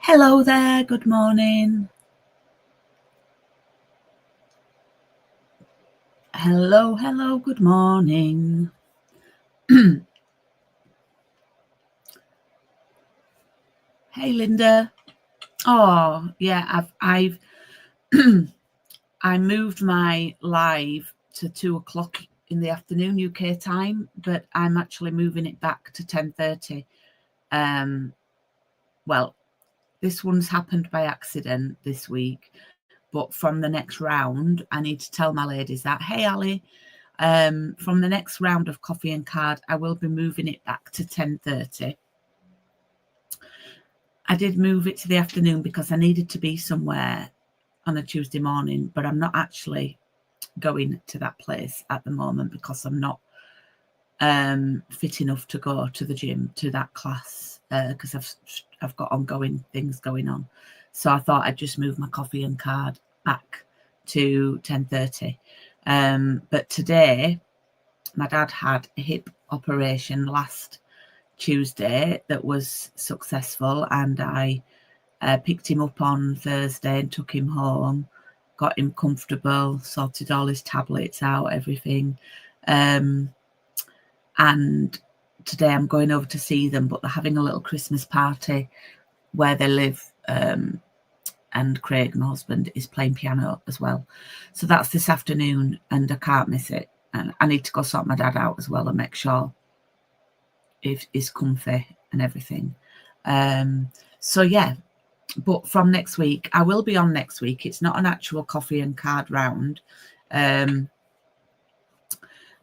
Hello there, good morning. Hello, good morning. Hey Linda. Oh, yeah, I've I moved my live to 2:00 in the afternoon UK time, but I'm actually moving it back to 10:30. Well, this one's happened by accident this week, but from the next round, I need to tell my ladies that, hey Ali, from the next round of coffee and card, I will be moving it back to 10:30. I did move it to the afternoon because I needed to be somewhere on a Tuesday morning, but I'm not actually going to that place at the moment because I'm not fit enough to go to the gym, to that class, because I've got ongoing things going on. So I thought I'd just move my coffee and card back to 10:30. But today, my dad had a hip operation last Tuesday that was successful, and I picked him up on Thursday and took him home, got him comfortable, sorted all his tablets out, everything. And today I'm going over to see them, but they're having a little Christmas party where they live. And Craig, my husband, is playing piano as well. So that's this afternoon, and I can't miss it. And I need to go sort my dad out as well and make sure he's comfy and everything. So yeah, but from next week, I will be on next week. It's not an actual coffee and card round. I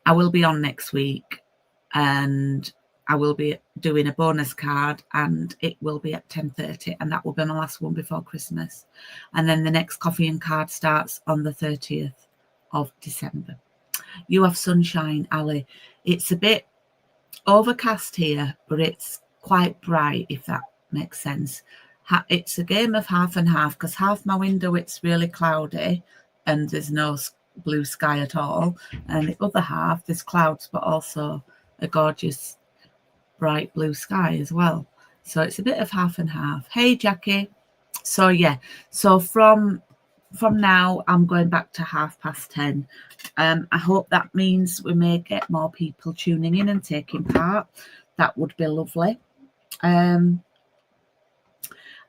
will be on next week, and I will be doing a bonus card, and it will be at 10:30, and that will be my last one before Christmas. And then the next coffee and card starts on the 30th of December. You have sunshine, Ali. It's a bit overcast here, but it's quite bright, if that makes sense. It's a game of half and half, because half my window it's really cloudy and there's no blue sky at all, and the other half there's clouds but also a gorgeous bright blue sky as well. So it's a bit of half and half. Hey Jackie. So yeah, so from now I'm going back to 10:30. I hope that means we may get more people tuning in and taking part. That would be lovely.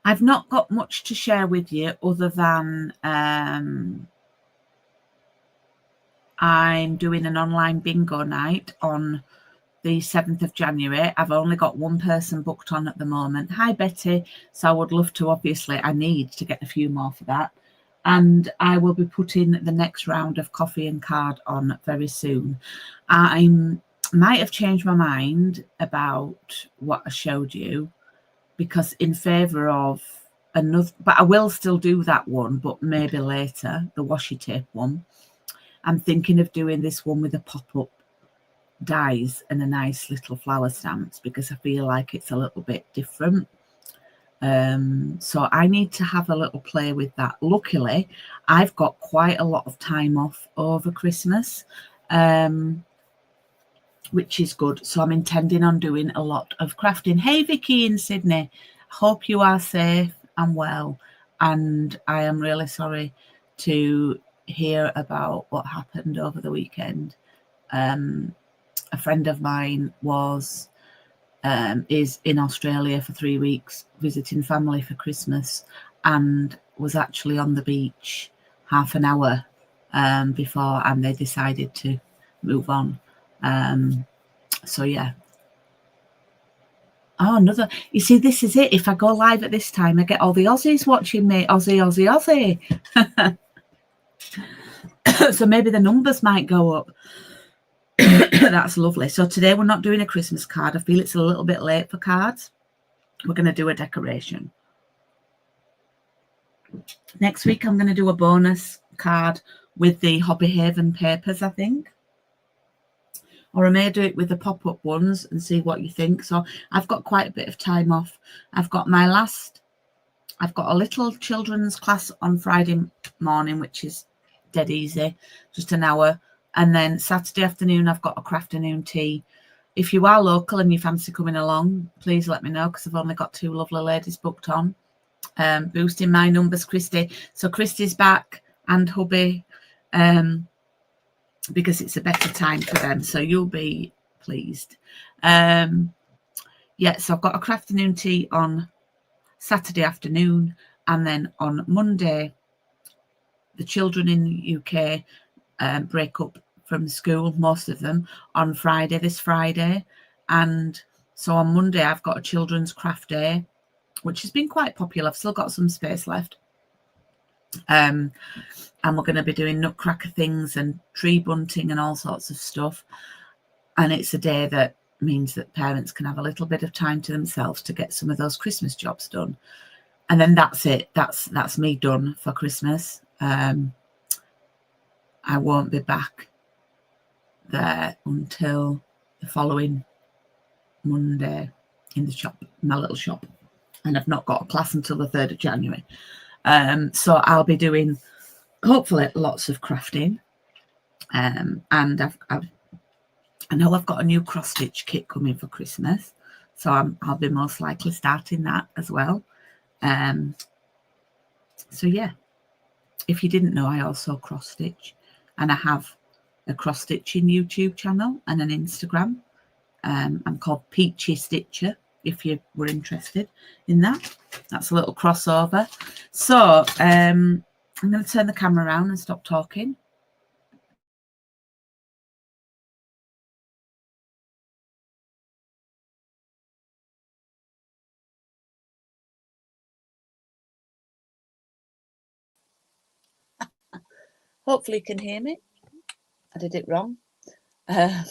I've not got much to share with you other than I'm doing an online bingo night on the 7th of January. I've only got one person booked on at the moment. Hi, Betty. So I would love to, obviously, I need to get a few more for that. And I will be putting the next round of coffee and card on very soon. I might have changed my mind about what I showed you, because in favour of another, but I will still do that one, but maybe later, the washi tape one. I'm thinking of doing this one with a pop-up dies and a nice little flower stamps, because I feel like it's a little bit different. So I need to have a little play with that. Luckily, I've got quite a lot of time off over Christmas, which is good. So I'm intending on doing a lot of crafting. Hey, Vicky in Sydney. Hope you are safe and well. And I am really sorry to hear about what happened over the weekend. A friend of mine is in Australia for 3 weeks visiting family for Christmas, and was actually on the beach half an hour before, and they decided to move on. So yeah. Oh, another. You see, this is it. If I go live at this time, I get all the Aussies watching me. Aussie. So maybe the numbers might go up. That's lovely. So today we're not doing a Christmas card. I feel it's a little bit late for cards. We're going to do a decoration. Next week I'm going to do a bonus card with the Hobby Haven papers, I think. Or I may do it with the pop-up ones and see what you think. So I've got quite a bit of time off. I've got a little children's class on Friday morning, which is dead easy, just an hour. And then Saturday afternoon, I've got a crafternoon tea. If you are local and you fancy coming along, please let me know, because I've only got 2 lovely ladies booked on. boosting my numbers, Christy. So Christy's back and hubby, because it's a better time for them. So you'll be pleased. Yeah, so I've got a crafternoon tea on Saturday afternoon, and then on Monday, the children in the UK break up from school, most of them, on Friday, this Friday. And so on Monday, I've got a children's craft day, which has been quite popular. I've still got some space left. And we're going to be doing nutcracker things and tree bunting and all sorts of stuff. And it's a day that means that parents can have a little bit of time to themselves to get some of those Christmas jobs done. And then that's it. That's me done for Christmas. I won't be back there until the following Monday in the shop, my little shop. And I've not got a class until the 3rd of January. So I'll be doing, hopefully, lots of crafting. And I know I've got a new cross-stitch kit coming for Christmas. So I'll be most likely starting that as well. So yeah, if you didn't know, I also cross-stitch. And I have a cross-stitching YouTube channel and an Instagram. I'm called Peachy Stitcher, if you were interested in that. That's a little crossover. So I'm going to turn the camera around and stop talking. Hopefully you can hear me. I did it wrong. I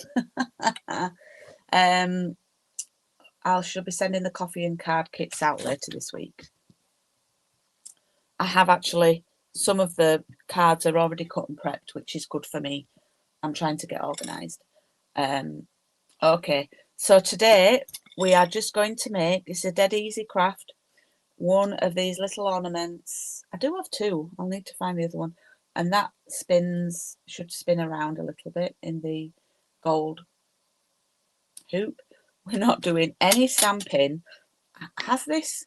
shall be sending the coffee and card kits out later this week. I have actually, some of the cards are already cut and prepped, which is good for me. I'm trying to get organised. Okay, so today we are just going to make, it's a dead easy craft, one of these little ornaments. I do have two. I'll need to find the other one. And that should spin around a little bit in the gold hoop. We're not doing any stamping. Has this?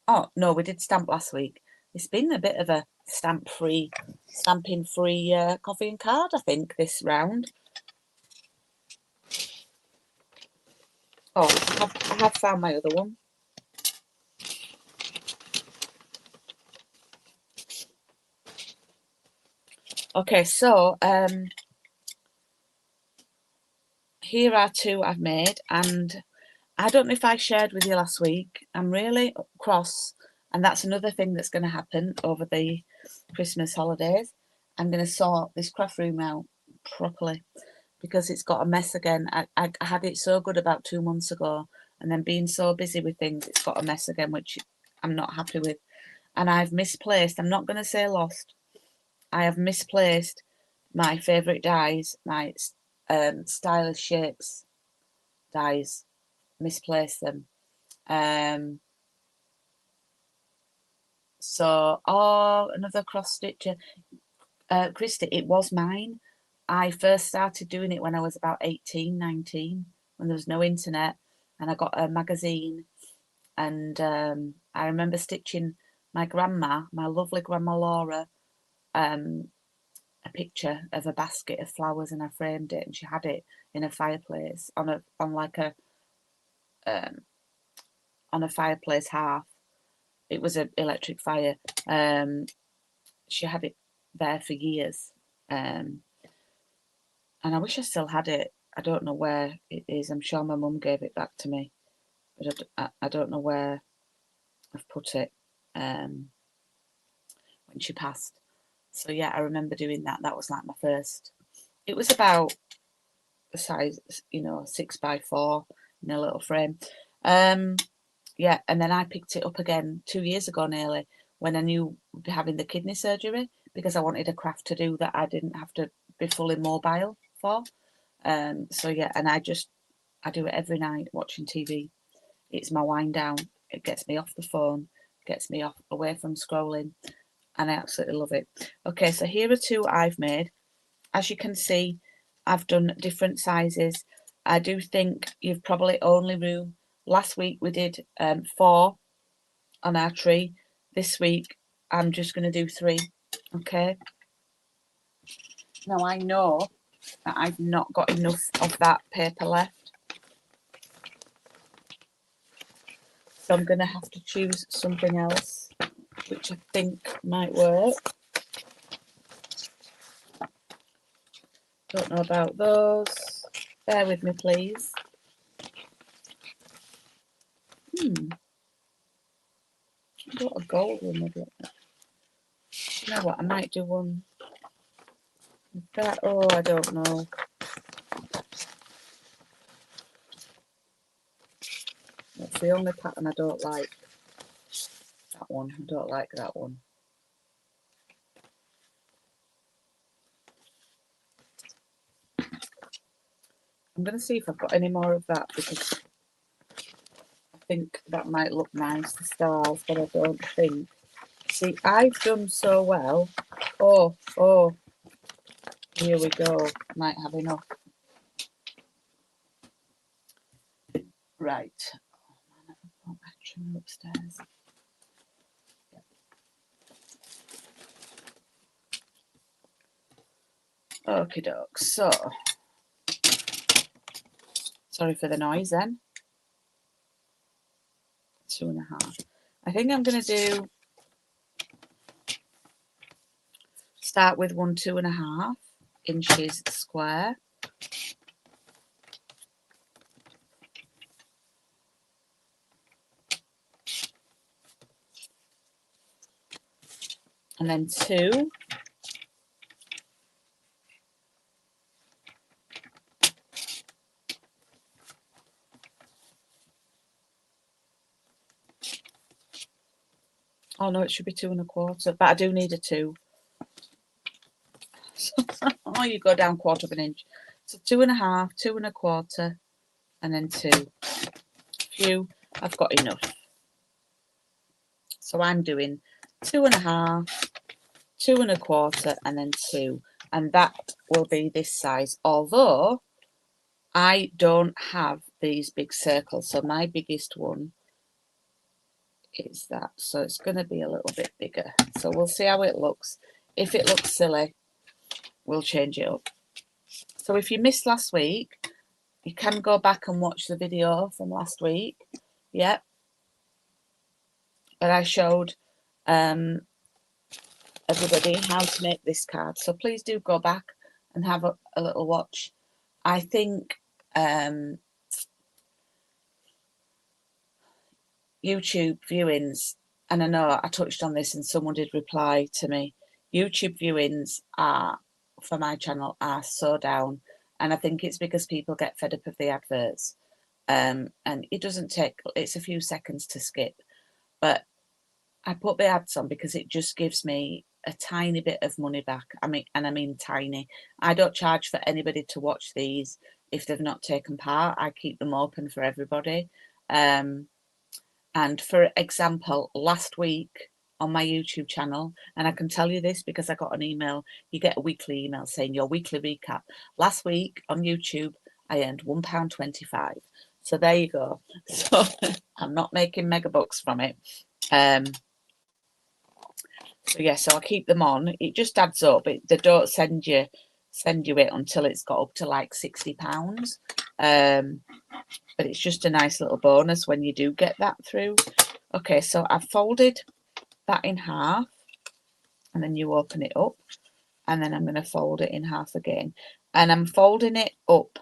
Oh, no, we did stamp last week. It's been a bit of a stamping-free coffee and card, I think, this round. Oh, I have found my other one. Okay, so here are two I've made, and I don't know if I shared with you last week. I'm really cross, and that's another thing that's going to happen over the Christmas holidays. I'm going to sort this craft room out properly because it's got a mess again. I had it so good about 2 months ago, and then being so busy with things, it's got a mess again, which I'm not happy with. And I've misplaced, I'm not going to say lost, I have misplaced my favourite dies, my Stylish Shapes dies. Misplaced them. So, another cross stitcher. Christy, it was mine. I first started doing it when I was about 18, 19, when there was no internet, and I got a magazine, and I remember stitching my grandma, my lovely grandma Laura, a picture of a basket of flowers, and I framed it, and she had it in a fireplace on a fireplace hearth. It was an electric fire. She had it there for years, and I wish I still had it. I don't know where it is. I'm sure my mum gave it back to me, but I don't know where I've put it when she passed. So yeah, I remember doing that. That was like my first. It was about the size, 6x4 in a little frame. Yeah, and then I picked it up again 2 years ago nearly, when I knew we'd be having the kidney surgery, because I wanted a craft to do that I didn't have to be fully mobile for. So yeah, and I do it every night watching TV. It's my wind down. It gets me off the phone, gets me away from scrolling, and I absolutely love it. Okay, so here are two I've made. As you can see, I've done different sizes. I do think you've probably only room. Last week we did 4 on our tree. this week I'm just going to do 3. Okay. Now I know that I've not got enough of that paper left, so I'm going to have to choose something else, which I think might work. Don't know about those. Bear with me, please. I've got a gold one with it. You know what? I might do one with that. Oh, I don't know. That's the only pattern I don't like. That one. I don't like that one. I'm going to see if I've got any more of that, because I think that might look nice, the stars, but I don't think. See, I've done so well. Oh, here we go. Might have enough. Right. Oh man, I've got my trimmer upstairs. Okie doke. So, sorry for the noise then. 2.5. I think I'm going to do, start with 1 2.5 inches square. And then 2. Oh no, it should be 2 1/4, but I do need a 2. Oh, you go down 1/4 inch. So 2.5, 2 1/4, and then 2. Phew, I've got enough. So I'm doing 2.5, 2 1/4, and then 2. And that will be this size. Although I don't have these big circles. So my biggest one is that. So it's going to be a little bit bigger. So we'll see how it looks. If it looks silly, we'll change it up. So if you missed last week, you can go back and watch the video from last week. Yep. But I showed everybody how to make this card. So please do go back and have a little watch. I think YouTube viewings, and I know I touched on this and someone did reply to me, YouTube viewings are, for my channel, are so down. And I think it's because people get fed up of the adverts. And it doesn't take, it's a few seconds to skip. But I put the ads on because it just gives me a tiny bit of money back. I mean tiny. I don't charge for anybody to watch these if they've not taken part. I keep them open for everybody. And for example, last week on my YouTube channel, and I can tell you this because I got an email, you get a weekly email saying your weekly recap. Last week on YouTube, I earned £1.25. So there you go. So I'm not making mega bucks from it. So yeah, so I keep them on. It just adds up. They don't send you it until it's got up to like £60. But it's just a nice little bonus when you do get that through. Okay, so I've folded that in half, and then you open it up, and then I'm going to fold it in half again. And I'm folding it up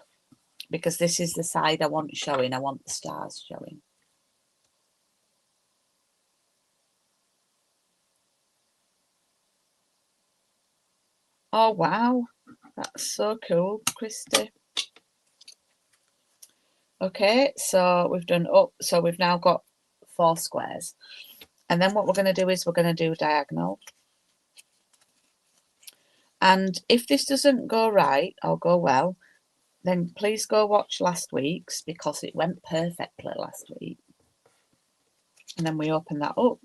because this is the side I want showing. I want the stars showing. Oh, wow. That's so cool, Christy. Okay, so we've done up. So we've now got 4 squares. And then what we're going to do is we're going to do diagonal. And if this doesn't go right or go well, then please go watch last week's because it went perfectly last week. And then we open that up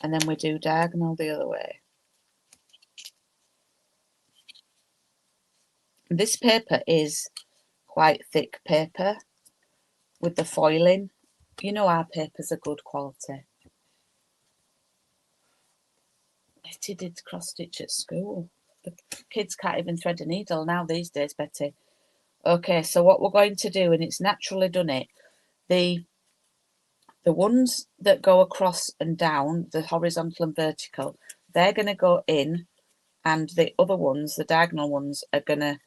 and then we do diagonal the other way. This paper is quite thick paper with the foiling. You know our papers are good quality. Betty did cross stitch at school. The kids can't even thread a needle now these days, Betty. Okay, so what we're going to do, and it's naturally done it, the ones that go across and down, the horizontal and vertical, they're going to go in, and the other ones, the diagonal ones, are gonna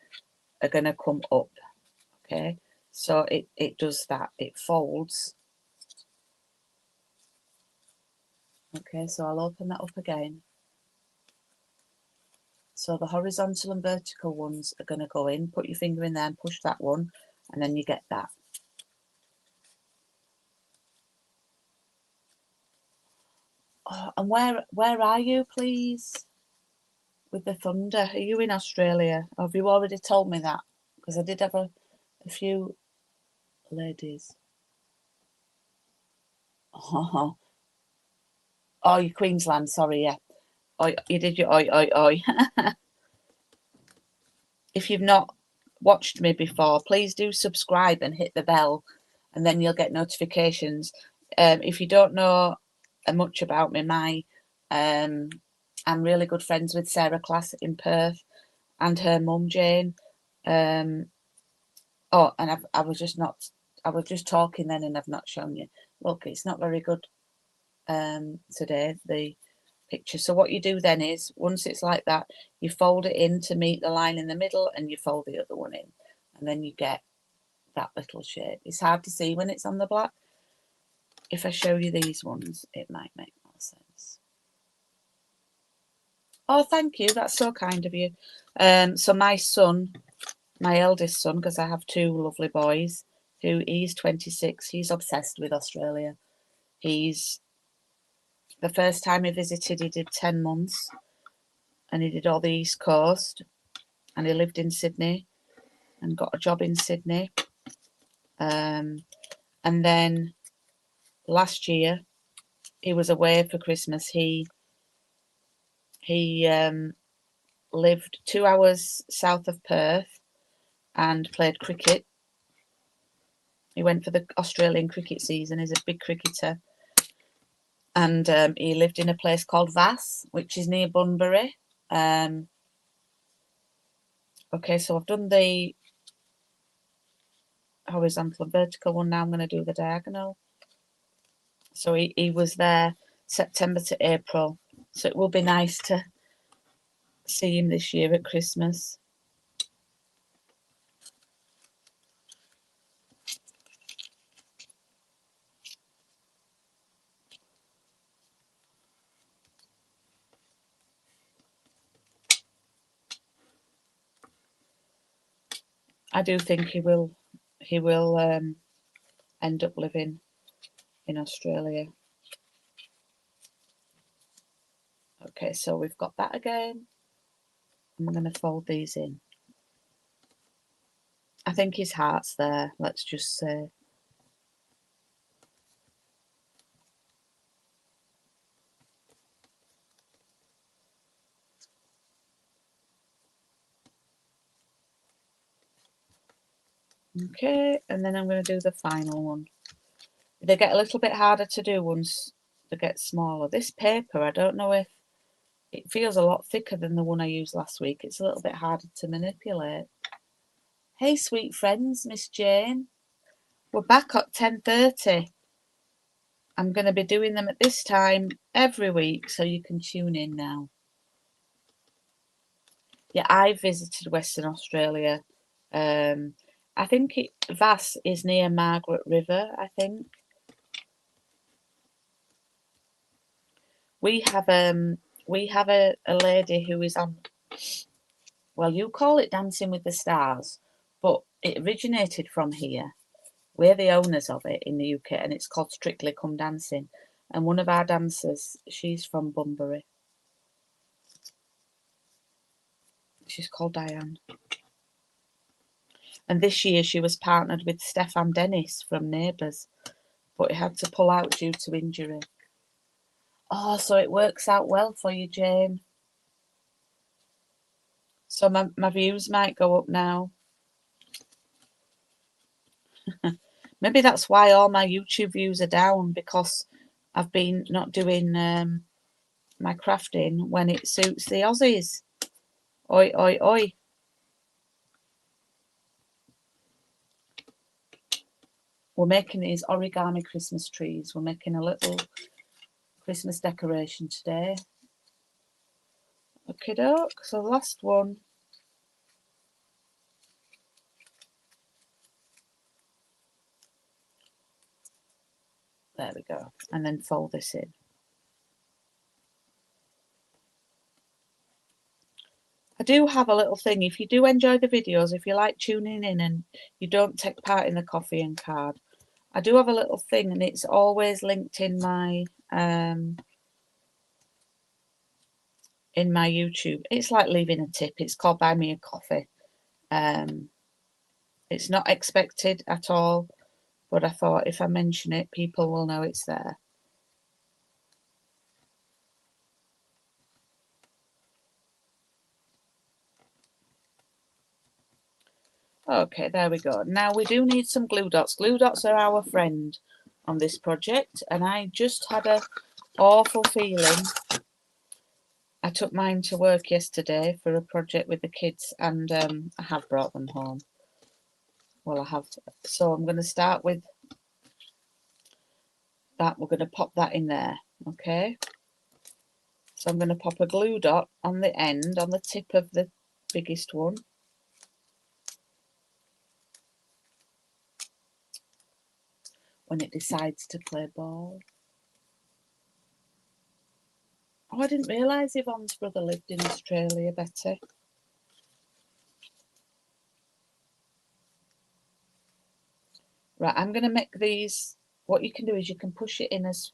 come up. Okay, so it does that. It folds. Okay, so I'll open that up again. So the horizontal and vertical ones are going to go in. Put your finger in there and push that one, and then you get that. Oh, and where are you, please? With the thunder, are you in Australia? Or have you already told me that? Because I did have a few ladies. Oh, oh, you Queensland. Sorry, yeah. Oh, you did your oi oi oi. If you've not watched me before, please do subscribe and hit the bell, and then you'll get notifications. If you don't know much about me, I'm really good friends with Sarah Class in Perth and her mum Jane. Oh, and I was just talking then, and I've not shown you. Look, it's not very good today, the picture. So what you do then is, once it's like that, you fold it in to meet the line in the middle, and you fold the other one in, and then you get that little shape. It's hard to see when it's on the black. If I show you these ones, it might make more sense. Oh, thank you. That's so kind of you. So my son, my eldest son, because I have two lovely boys, he's 26. He's obsessed with Australia. He's the first time he visited, he did 10 months, and he did all the East Coast, and he lived in Sydney and got a job in Sydney. And then last year he was away for Christmas. He lived 2 hours south of Perth and played cricket. He went for the Australian cricket season. He's a big cricketer. And he lived in a place called Vass, which is near Bunbury. Okay, so I've done the horizontal and vertical one. Now I'm going to do the diagonal. So he was there September to April. So it will be nice to see him this year at Christmas. I do think he will end up living in Australia. Okay, so we've got that again. I'm going to fold these in. I think his heart's there, let's just say. Okay, and then I'm going to do the final one. They get a little bit harder to do once they get smaller. This paper, I don't know if it feels a lot thicker than the one I used last week. It's a little bit harder to manipulate. Hey, sweet friends, Miss Jane. We're back at 10:30. I'm going to be doing them at this time every week, so you can tune in now. Yeah, I visited Western Australia. I think Vass is near Margaret River, I think. We have a lady who is on, well, you call it Dancing with the Stars, but it originated from here. We're the owners of it in the UK, and it's called Strictly Come Dancing. And one of our dancers, she's from Bunbury. She's called Diane. And this year she was partnered with Stefan Dennis from Neighbours, but he had to pull out due to injury. Oh, so it works out well for you, Jane. So my views might go up now. Maybe that's why all my YouTube views are down, because I've been not doing my crafting when it suits the Aussies. Oi, oi, oi. We're making these origami Christmas trees. We're making a little Christmas decoration today. Okie doke. So last one. There we go. And then fold this in. I do have a little thing. If you do enjoy the videos, if you like tuning in and you don't take part in the coffee and card, I do have a little thing, and it's always linked in my YouTube. It's like leaving a tip. It's called Buy Me a Coffee. It's not expected at all, but I thought if I mention it, people will know it's there. Okay, there we go. Now we do need some glue dots. Glue dots are our friend on this project, and I just had a awful feeling. I took mine to work yesterday for a project with the kids, and I have brought them home. Well, I have. So I'm going to start with that. We're going to pop that in there, okay? So I'm going to pop a glue dot on the end, on the tip of the biggest one. When it decides to play ball. Oh, I didn't realise Yvonne's brother lived in Australia, Betty. Right, I'm going to make these. What you can do is you can push it in as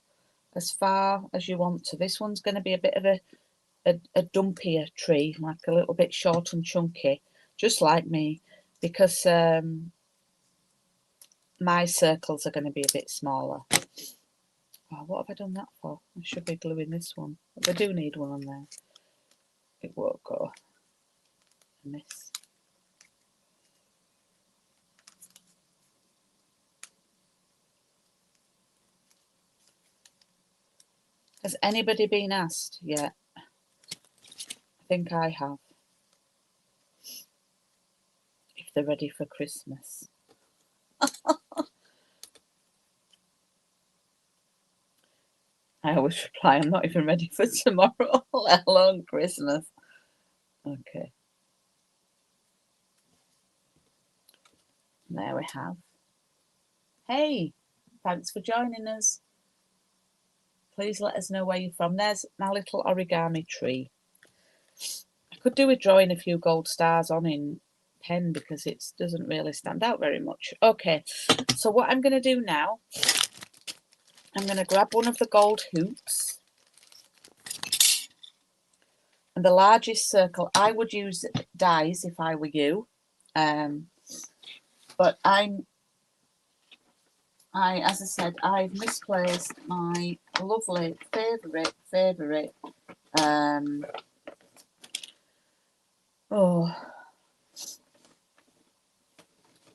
far as you want to. This one's going to be a bit of a dumpier tree, like a little bit short and chunky, just like me, because my circles are going to be a bit smaller. Oh, what have I done that for? I should be gluing this one. But I do need one on there. It won't go. And this. Has anybody been asked yet? I think I have. If they're ready for Christmas. I always reply, I'm not even ready for tomorrow, let alone Christmas. Okay. There we have. Hey, thanks for joining us. Please let us know where you're from. There's my little origami tree. I could do with drawing a few gold stars on in pen because it doesn't really stand out very much. Okay, so what I'm going to do now, I'm going to grab one of the gold hoops. And the largest circle, I would use dies if I were you. But as I said, I've misplaced my lovely favourite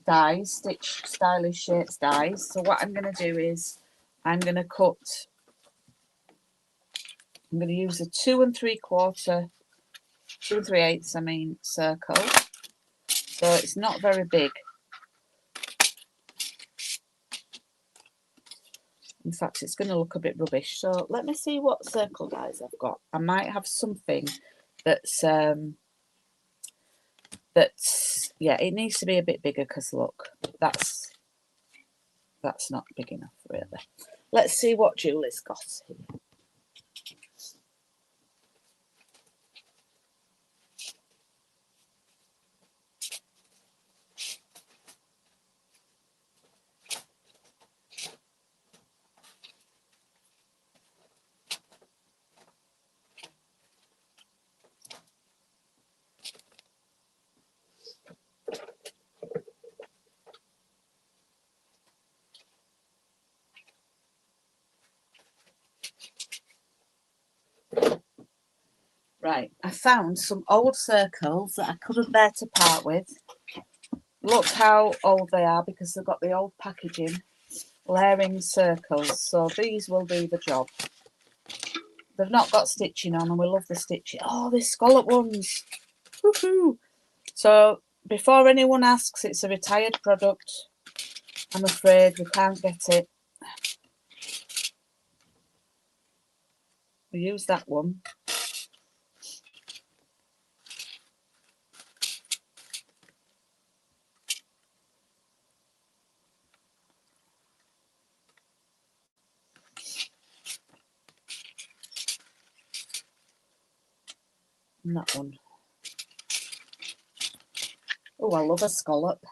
dies, Stitch Stylish Shapes dies. So what I'm going to do is I'm going to use a 2 3/4, 2 3/8, I mean, circle. So it's not very big. In fact, it's going to look a bit rubbish. So let me see what circle dies I've got. I might have something that's yeah, it needs to be a bit bigger because look, that's not big enough really. Let's see what Julie's got here. Right, I found some old circles that I couldn't bear to part with. Look how old they are because they've got the old packaging. Layering circles, so these will do the job. they've not got stitching on, and we love the stitching. Oh, these scallop ones. Woohoo! So before anyone asks, it's a retired product. I'm afraid we can't get it. We use that one. And that one. Oh, I love a scallop.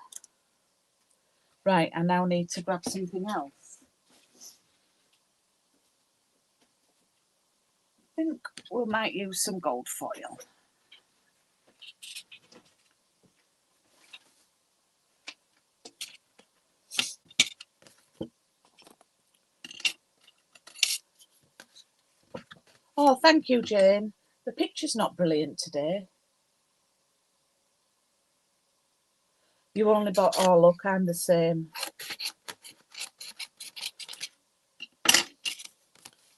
Right, I now need to grab something else. I think we might use some gold foil. Oh, thank you, Jane. The picture's not brilliant today. You only bought, oh look, I'm the same.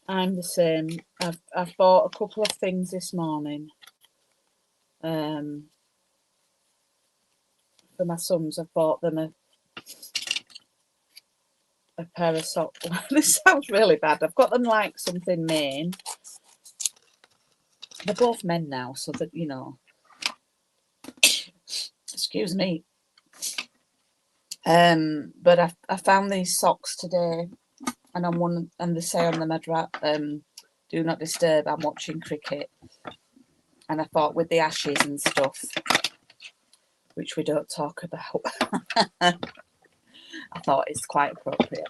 I'm the same. I've bought a couple of things this morning. For my sons, I've bought them a pair of socks. This sounds really bad. I've got them like something Maine. They're both men now, so that, you know. Excuse me. But I found these socks today, and on one, and they say on them, do not disturb, I'm watching cricket. And I thought with the Ashes and stuff, which we don't talk about, I thought it's quite appropriate.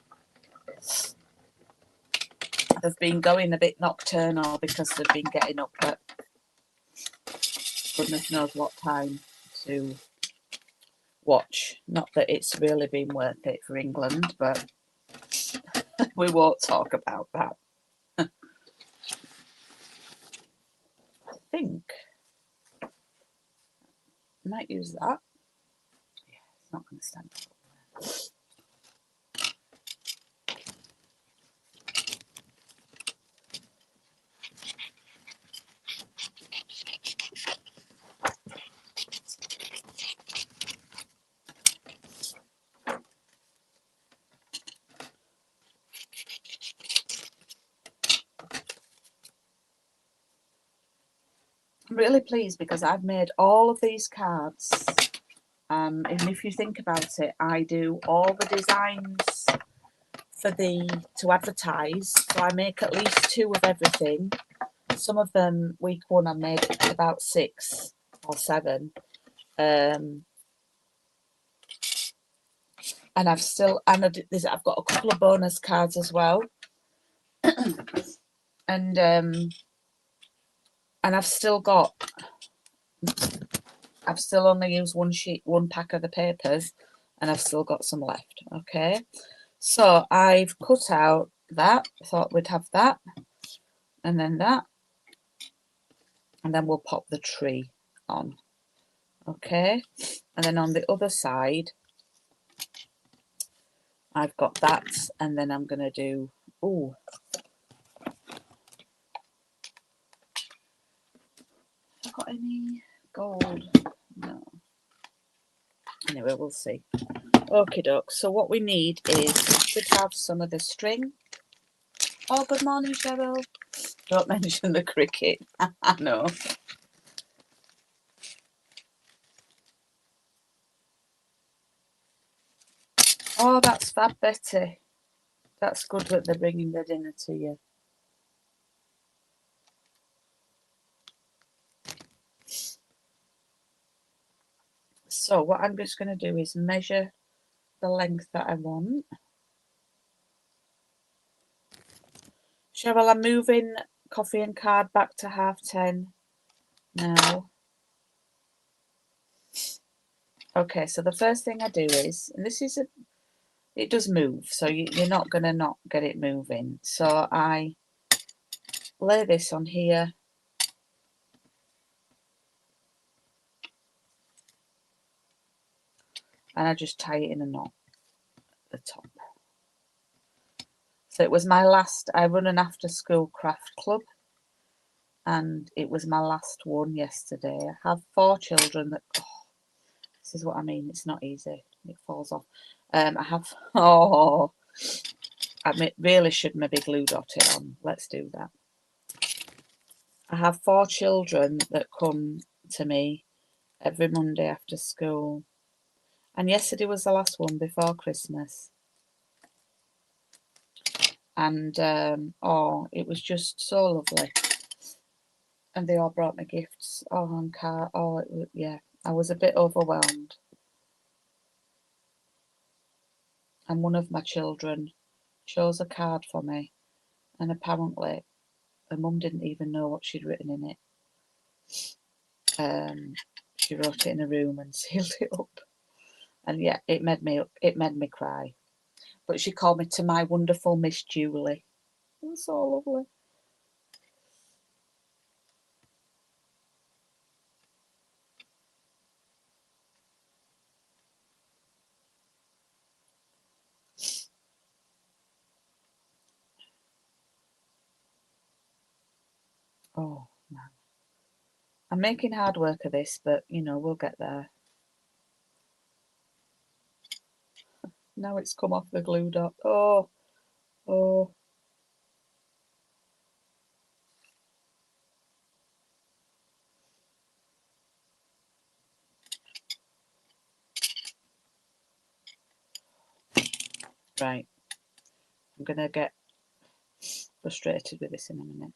They've been going a bit nocturnal because they've been getting up at goodness knows what time to watch. Not that it's really been worth it for England, but we won't talk about that. I think I might use that. Yeah, it's not going to stand up. I'm really pleased because I've made all of these cards. And if you think about it, I do all the designs for to advertise. So I make at least 2 of everything. Some of them, week 1, I made about 6 or 7. And I've got a couple of bonus cards as well. and I've still only used one pack of the papers, and I've still got some left. Okay, so I've cut out that. I thought we'd have that, and then that, and then we'll pop the tree on. Okay, and then on the other side, I've got that, and then I'm going to do, ooh, have I got any gold? No. Anyway, we'll see. Okie doke. So what we need is, we should have some of the string. Oh, good morning, Cheryl. Don't mention the cricket. I know. Oh, that's fab, Betty. That's good that they're bringing the dinner to you. So what I'm just going to do is measure the length that I want. Cheryl, I'm moving coffee and card back to 10:30 now. Okay, so the first thing I do is, and this is it does move, so you're not going to not get it moving. So I lay this on here. And I just tie it in a knot at the top. So it was my last, I run an after school craft club. and it was my last one yesterday. I have 4 children that, oh, this is what I mean, it's not easy, it falls off. I have, oh, I really should maybe glue dot it on. Let's do that. I have 4 children that come to me every Monday after school, and yesterday was the last one before Christmas. And oh, it was just so lovely. And they all brought me gifts. Oh, and car. Oh, yeah. I was a bit overwhelmed. And one of my children chose a card for me, and apparently the mum didn't even know what she'd written in it. She wrote it in a room and sealed it up. And yeah, it made me cry. But she called me to my wonderful Miss Julie. It was so lovely. Oh, man. I'm making hard work of this, but, you know, we'll get there. Now it's come off the glue dot. Oh, oh. Right. I'm going to get frustrated with this in a minute.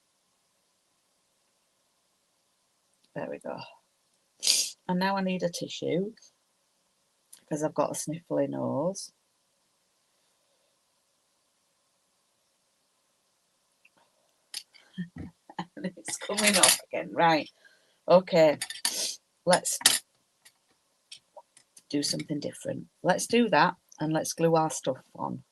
There we go. And now I need a tissue because I've got a sniffly nose. And it's coming off again. Right. Okay. Let's do something different. Let's do that and let's glue our stuff on.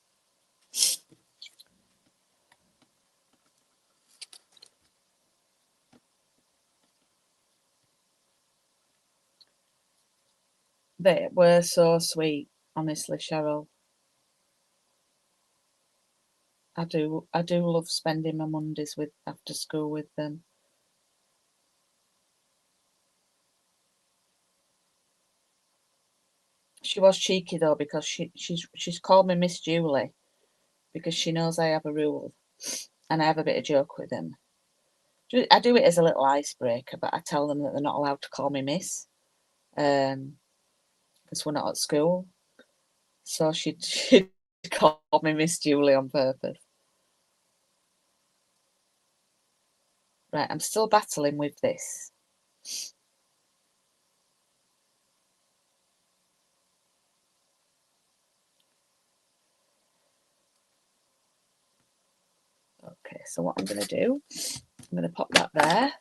They were so sweet, honestly, Cheryl. I do love spending my Mondays with after school with them. She was cheeky though, because she's called me Miss Julie because she knows I have a rule and I have a bit of joke with them. I do it as a little icebreaker, but I tell them that they're not allowed to call me Miss, because we're not at school. So she'd call me Miss Julie on purpose. Right, I'm still battling with this. Okay, so what I'm going to do, I'm going to pop that there.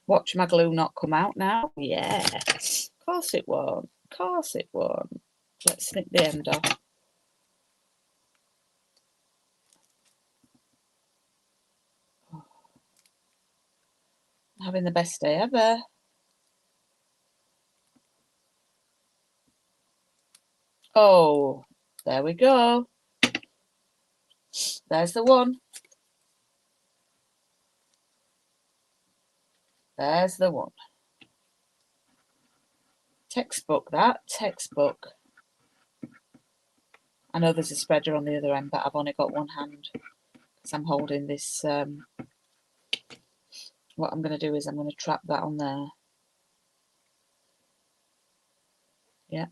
Watch my glue not come out now. Yeah, of course it won't. Of course it won't. Let's snip the end off. Oh. Having the best day ever. Oh, there we go. There's the one. There's the one. Textbook, that. Textbook. I know there's a spreader on the other end, but I've only got one hand because I'm holding this. What I'm going to do is I'm going to trap that on there. Yeah.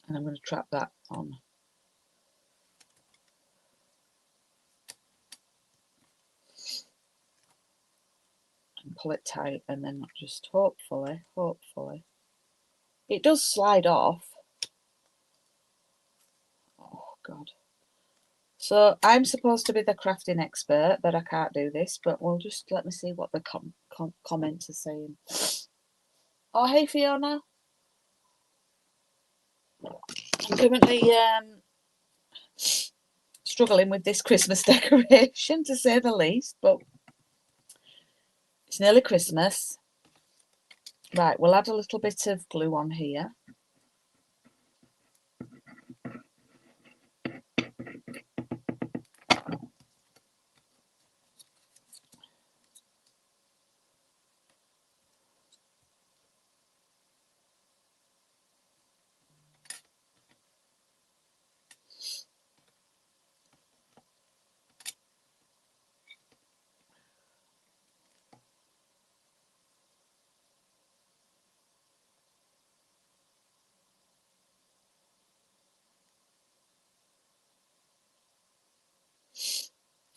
And I'm going to trap that on. And pull it tight, and then just hopefully. It does slide off. Oh, God. So I'm supposed to be the crafting expert, but I can't do this. But we'll just let me see what the comments are saying. Oh, hey, Fiona. I'm currently struggling with this Christmas decoration, to say the least. But it's nearly Christmas. Right, we'll add a little bit of glue on here.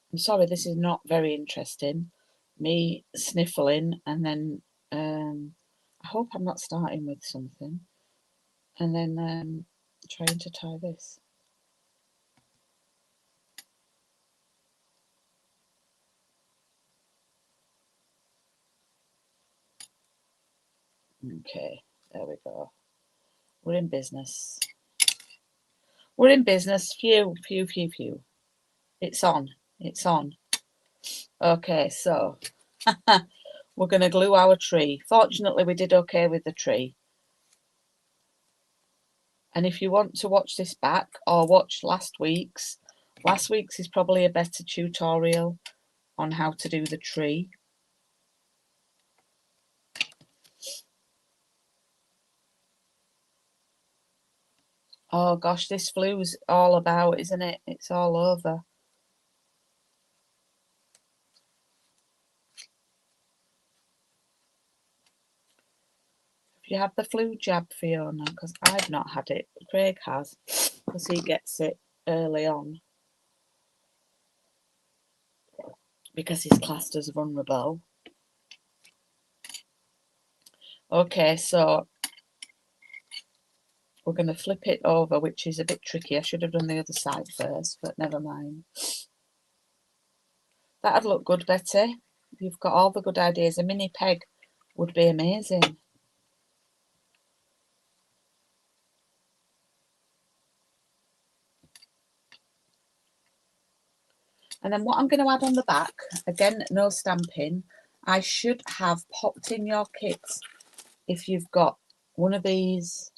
I'm sorry, this is not very interesting. Me sniffling and then I hope I'm not starting with something and then trying to tie this. Okay, there we go. We're in business. We're in business. Phew, phew, phew, phew. It's on. It's on. Okay, so we're going to glue our tree. Fortunately, we did okay with the tree. And if you want to watch this back or watch last week's is probably a better tutorial on how to do the tree. Oh gosh, this flu's all about, isn't it? It's all over. Have you had the flu jab, Fiona? Because I've not had it. Craig has, because he gets it early on. Because he's classed as vulnerable. Okay, so we're going to flip it over, which is a bit tricky. I should have done the other side first, but never mind. That'd look good, Betty. You've got all the good ideas. A mini peg would be amazing. And then what I'm going to add on the back, again, no stamping. I should have popped in your kits if you've got one of these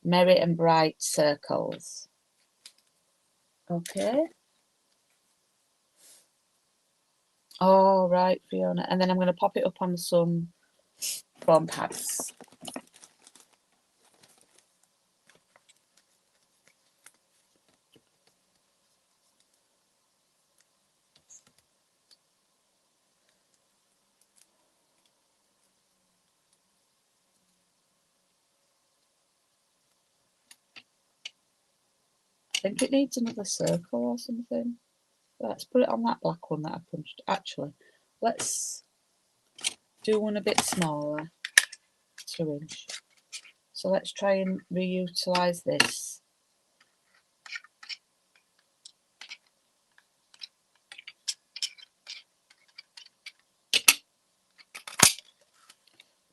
Merry and Bright circles. Okay. All right, Fiona. And then I'm going to pop it up on some foam pads. I think it needs another circle or something. Let's put it on that black one that I punched. Actually, let's do one a bit smaller, 2 inch. So let's try and reutilize this.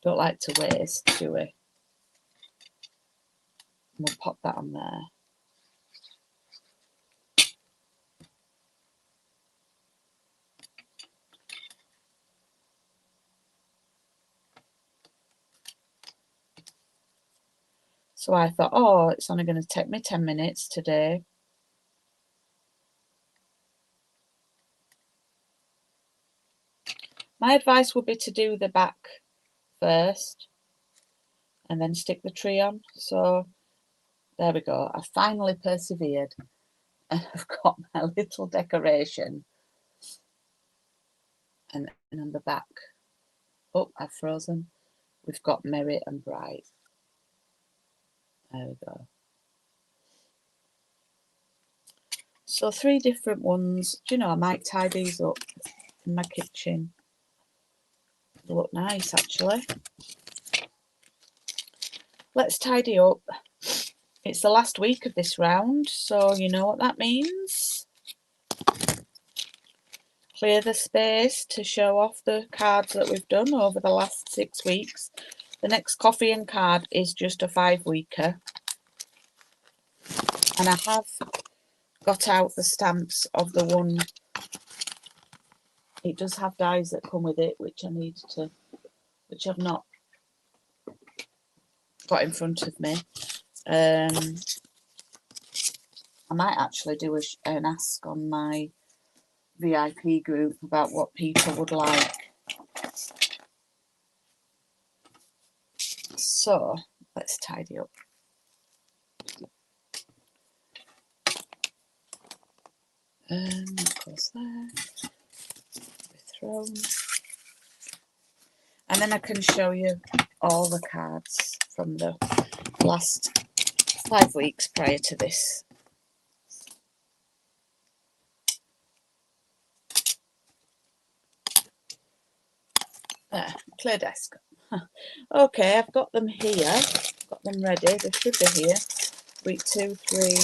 Don't like to waste, do we? We'll pop that on there. So I thought, oh, it's only going to take me 10 minutes today. My advice would be to do the back first and then stick the tree on. So there we go. I finally persevered. And I've got my little decoration. And on the back, oh, I've frozen. We've got Merry and Bright. There we go. So 3 different ones. Do you know, I might tie these up in my kitchen. They look nice, actually. Let's tidy up. It's the last week of this round, so you know what that means. Clear the space to show off the cards that we've done over the last 6 weeks. The next coffee and card is just a 5-weeker. And I have got out the stamps of the one. It does have dies that come with it, which I need to, which I've not got in front of me. I might actually do an ask on my VIP group about what people would like. So let's tidy up. That goes there. Thrown. And then I can show you all the cards from the last 5 weeks prior to this. There, clear desk. Okay, I've got them here. Got them ready. They should be here. Week 2, 3,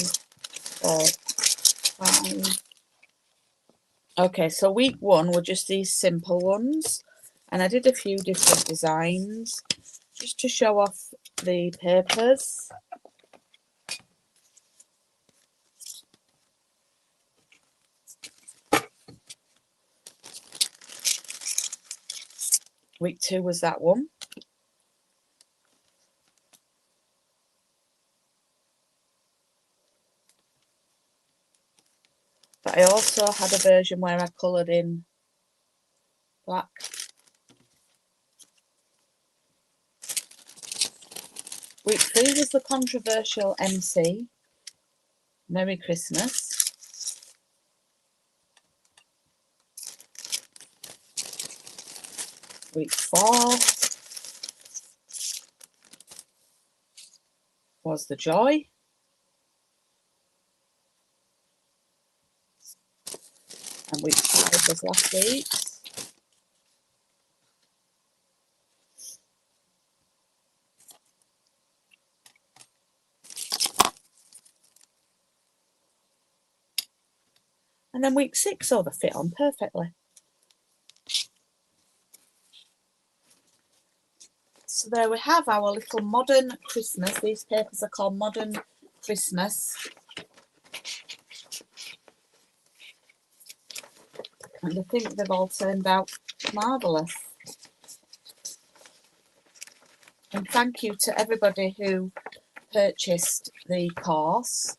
4, 5. Okay, so week 1 were just these simple ones. And I did a few different designs just to show off the papers. Week 2 was that one. But I also had a version where I coloured in black. Week 3 was the controversial MC. Merry Christmas. Week 4 was the joy. And week 5 was last week. And then week 6, oh, they fit on perfectly. So there we have our little modern Christmas. These papers are called Modern Christmas. And I think they've all turned out marvellous. And thank you to everybody who purchased the course.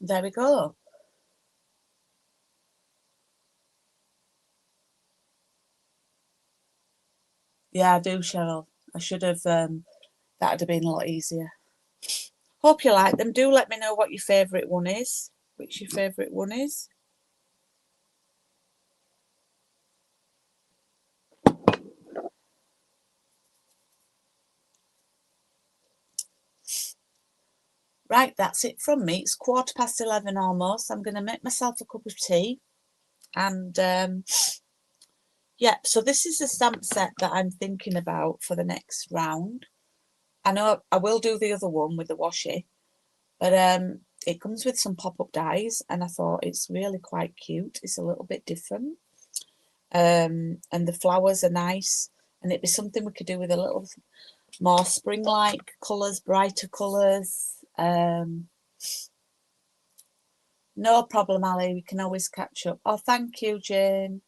There we go. Yeah, I do, Cheryl. I should have, that would have been a lot easier. Hope you like them. Do let me know what your favourite one is. Which your favourite one is. Right, that's it from me. It's 11:15 almost. I'm going to make myself a cup of tea. And, yeah, so this is the stamp set that I'm thinking about for the next round. I know I will do the other one with the washi. But it comes with some pop-up dies. And I thought it's really quite cute. It's a little bit different. And the flowers are nice. And it'd be something we could do with a little more spring-like colours, brighter colours. No problem, Ali. We can always catch up. Oh, thank you, Jane.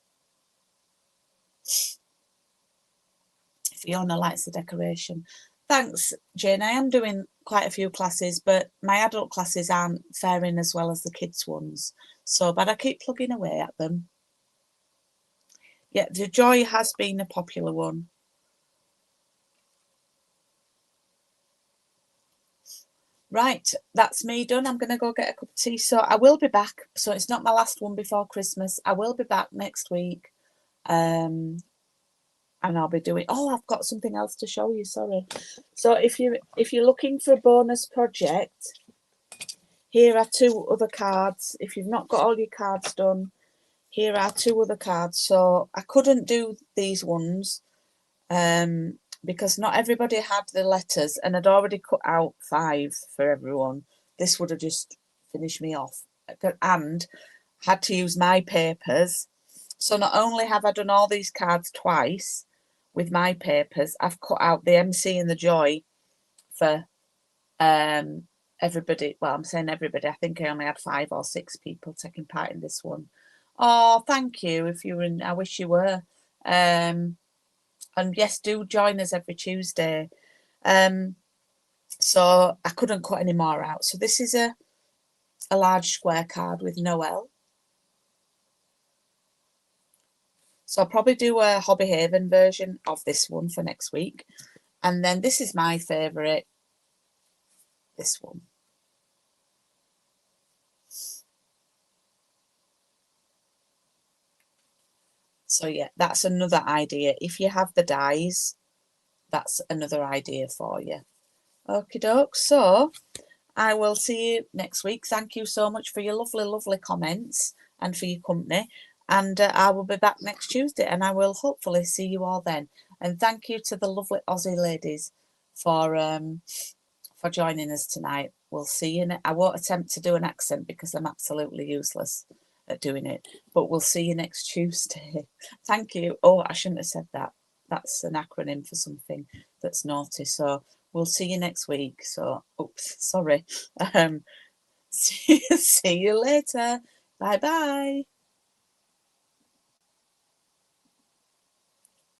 Fiona likes the decoration. Thanks, Jane. I am doing quite a few classes, but my adult classes aren't faring as well as the kids' ones. So, but I keep plugging away at them. Yeah, the joy has been a popular one. Right, that's me done. I'm going to go get a cup of tea. So I will be back. So it's not my last one before Christmas. I will be back next week. And I'll be doing, oh, I've got something else to show you, sorry. So if you're looking for a bonus project, here are 2 other cards. If you've not got all your cards done, here are 2 other cards. So I couldn't do these ones because not everybody had the letters, and I'd already cut out 5 for everyone. This would have just finished me off, and had to use my papers. So not only have I done all these cards twice with my papers, I've cut out the MC and the joy for Everybody, well, I'm saying everybody, I think I only had 5 or 6 people taking part in this one. Oh, thank you. If you were in, I wish you were. And yes, do join us every Tuesday. So I couldn't cut any more out. So this is a large square card with Noel. So I'll probably do a Hobby Haven version of this one for next week. And then this is my favourite, this one. So yeah, that's another idea. If you have the dies, that's another idea for you. Okie doke. So I will see you next week. Thank you so much for your lovely, lovely comments and for your company. And I will be back next Tuesday, and I will hopefully see you all then. And thank you to the lovely Aussie ladies for joining us tonight. We'll see you. I won't attempt to do an accent because I'm absolutely useless at doing it. But we'll see you next Tuesday. Thank you. Oh, I shouldn't have said that. That's an acronym for something that's naughty. So we'll see you next week. So, oops, sorry. See you later. Bye bye.